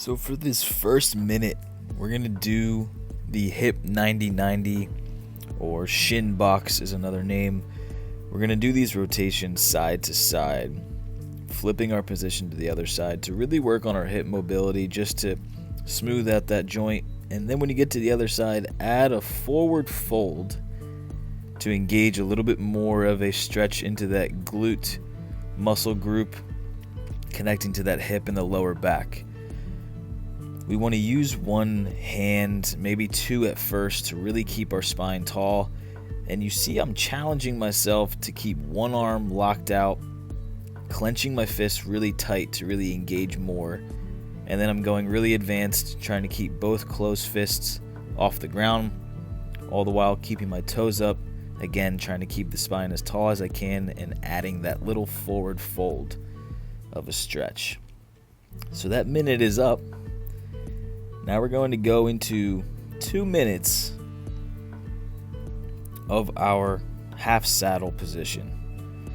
So for this first minute, we're going to do the hip 90-90, or shin box is another name. We're going to do these rotations side to side, flipping our position to the other side to really work on our hip mobility, just to smooth out that joint. And then when you get to the other side, add a forward fold to engage a little bit more of a stretch into that glute muscle group, connecting to that hip and the lower back. We want to use one hand, maybe two at first, to really keep our spine tall. And you see I'm challenging myself to keep one arm locked out, clenching my fists really tight to really engage more. And then I'm going really advanced, trying to keep both closed fists off the ground, all the while keeping my toes up. Again, trying to keep the spine as tall as I can and adding that little forward fold of a stretch. So that minute is up. Now we're going to go into 2 minutes of our half saddle position.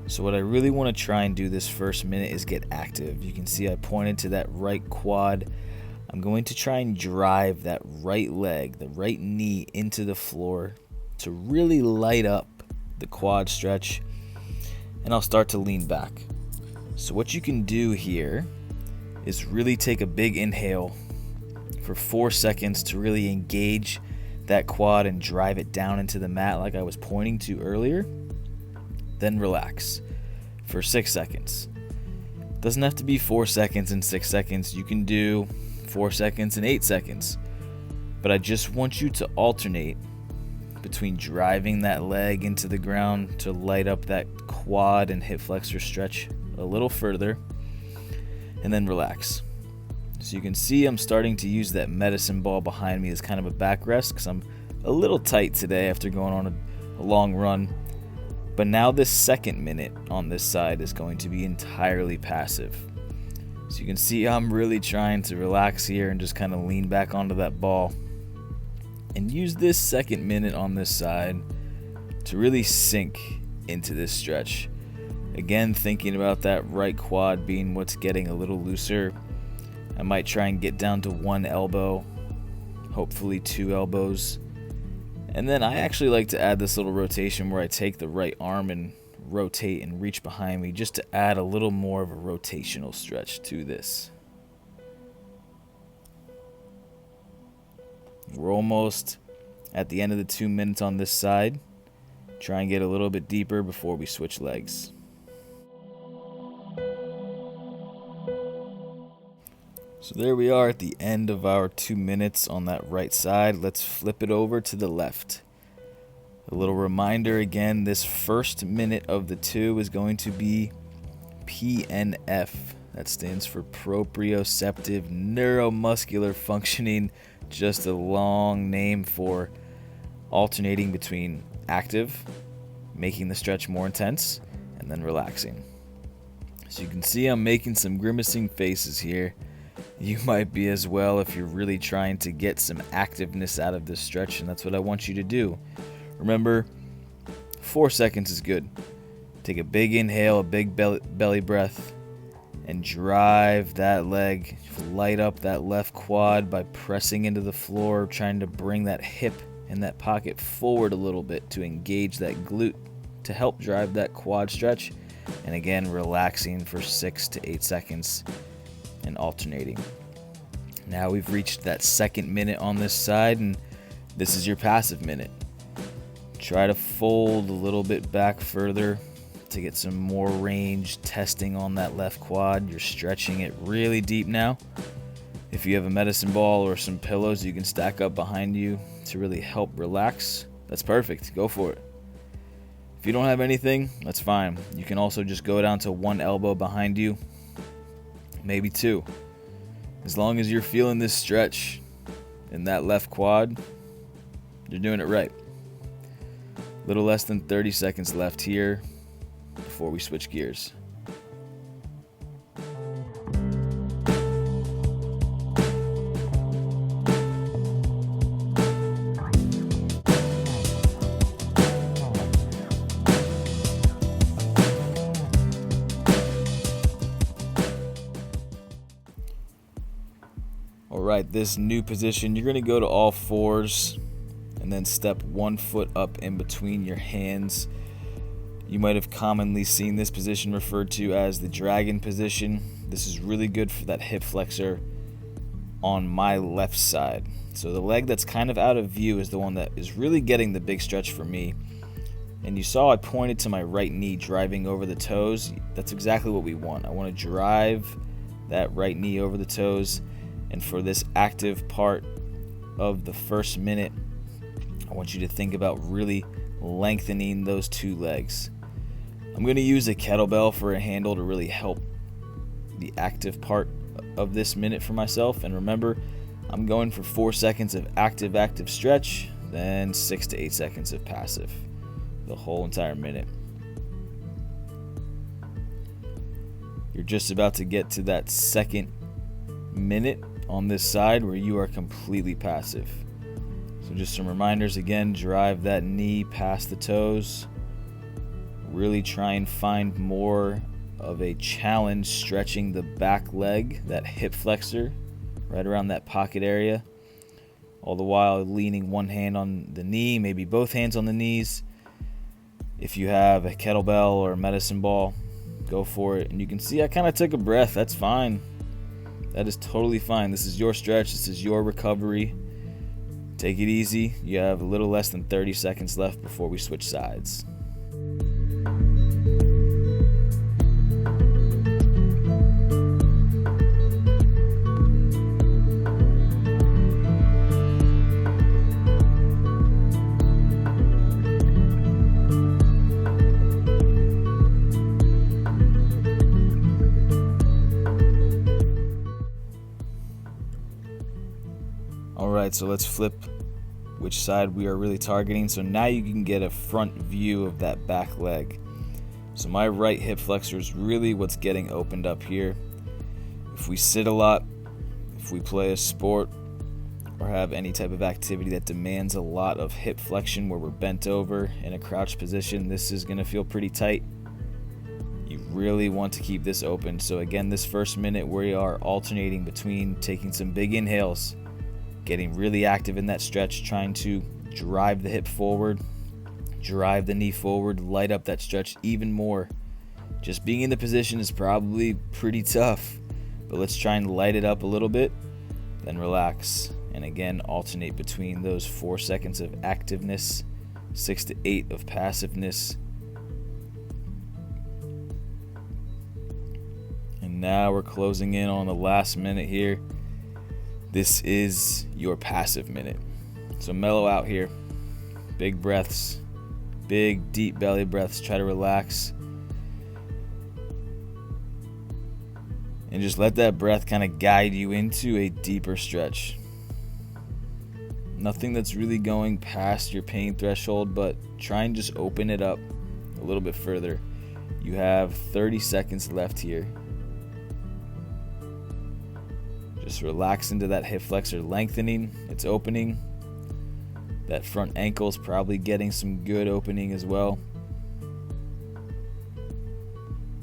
So what I really want to try and do this first minute is get active. You can see I pointed to that right quad. I'm going to try and drive that right leg, the right knee, into the floor to really light up the quad stretch, and I'll start to lean back. So what you can do here is really take a big inhale for 4 seconds to really engage that quad and drive it down into the mat like I was pointing to earlier. Then relax for 6 seconds. Doesn't have to be 4 seconds and 6 seconds. You can do 4 seconds and 8 seconds. But I just want you to alternate between driving that leg into the ground to light up that quad and hip flexor stretch a little further, and then relax. So you can see I'm starting to use that medicine ball behind me as kind of a backrest because I'm a little tight today after going on a long run. But now this second minute on this side is going to be entirely passive. So you can see I'm really trying to relax here and just kind of lean back onto that ball. And use this second minute on this side to really sink into this stretch. Again, thinking about that right quad being what's getting a little looser. I might try and get down to one elbow, hopefully 2 elbows. And then I actually like to add this little rotation where I take the right arm and rotate and reach behind me, just to add a little more of a rotational stretch to this. We're almost at the end of the 2 minutes on this side. Try and get a little bit deeper before we switch legs. So there we are at the end of our 2 minutes on that right side. Let's flip it over to the left. A little reminder again, this first minute of the 2 is going to be PNF. That stands for proprioceptive neuromuscular functioning. Just a long name for alternating between active, making the stretch more intense, and then relaxing. So you can see I'm making some grimacing faces here. You might be as well if you're really trying to get some activeness out of this stretch, and that's what I want you to do. Remember, 4 seconds is good. Take a big inhale, a big belly breath, and drive that leg, light up that left quad by pressing into the floor, trying to bring that hip and that pocket forward a little bit to engage that glute to help drive that quad stretch. And again, relaxing for 6 to 8 seconds and alternating. Now we've reached that second minute on this side, and this is your passive minute. Try to fold a little bit back further to get some more range, testing on that left quad. You're stretching it really deep now. If you have a medicine ball or some pillows you can stack up behind you to really help relax, that's perfect. Go for it. If you don't have anything, that's fine. You can also just go down to 1 elbow behind you, maybe 2. As long as you're feeling this stretch in that left quad, you're doing it right. A little less than 30 seconds left here before we switch gears. Alright, this new position, you're going to go to all fours and then step 1 foot up in between your hands. You might have commonly seen this position referred to as the dragon position. This is really good for that hip flexor on my left side. So the leg that's kind of out of view is the one that is really getting the big stretch for me. And you saw I pointed to my right knee driving over the toes. That's exactly what we want. I want to drive that right knee over the toes. And for this active part of the first minute, I want you to think about really lengthening those 2 legs. I'm going to use a kettlebell for a handle to really help the active part of this minute for myself. And remember, I'm going for 4 seconds of active stretch, then 6 to 8 seconds of passive. The whole entire minute. You're just about to get to that second minute on this side where you are completely passive. So just some reminders again, drive that knee past the toes. Really try and find more of a challenge stretching the back leg, that hip flexor, right around that pocket area. All the while leaning one hand on the knee, maybe both hands on the knees. If you have a kettlebell or a medicine ball, go for it. And you can see I kind of took a breath. That's fine. That is totally fine. This is your stretch. This is your recovery. Take it easy. You have a little less than 30 seconds left before we switch sides. Alright, so let's flip which side we are really targeting. So now you can get a front view of that back leg. So my right hip flexor is really what's getting opened up here. If we sit a lot, if we play a sport, or have any type of activity that demands a lot of hip flexion where we're bent over in a crouch position, this is going to feel pretty tight. You really want to keep this open. So again, this first minute we are alternating between taking some big inhales, getting really active in that stretch, trying to drive the hip forward, drive the knee forward, light up that stretch even more. Just being in the position is probably pretty tough, but let's try and light it up a little bit, then relax. And again, alternate between those 4 seconds of activeness, 6 to 8 of passiveness. And now we're closing in on the last minute here. This is your passive minute. So mellow out here. Big breaths, big deep belly breaths. Try to relax. And just let that breath kind of guide you into a deeper stretch. Nothing that's really going past your pain threshold, but try and just open it up a little bit further. You have 30 seconds left here. Just relax into that hip flexor lengthening. It's opening. That front ankle's probably getting some good opening as well.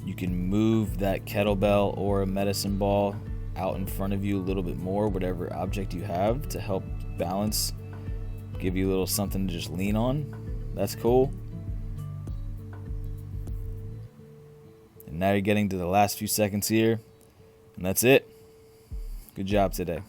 You can move that kettlebell or a medicine ball out in front of you a little bit more, whatever object you have, to help balance, give you a little something to just lean on. That's cool. And now you're getting to the last few seconds here, and that's it. Good job today.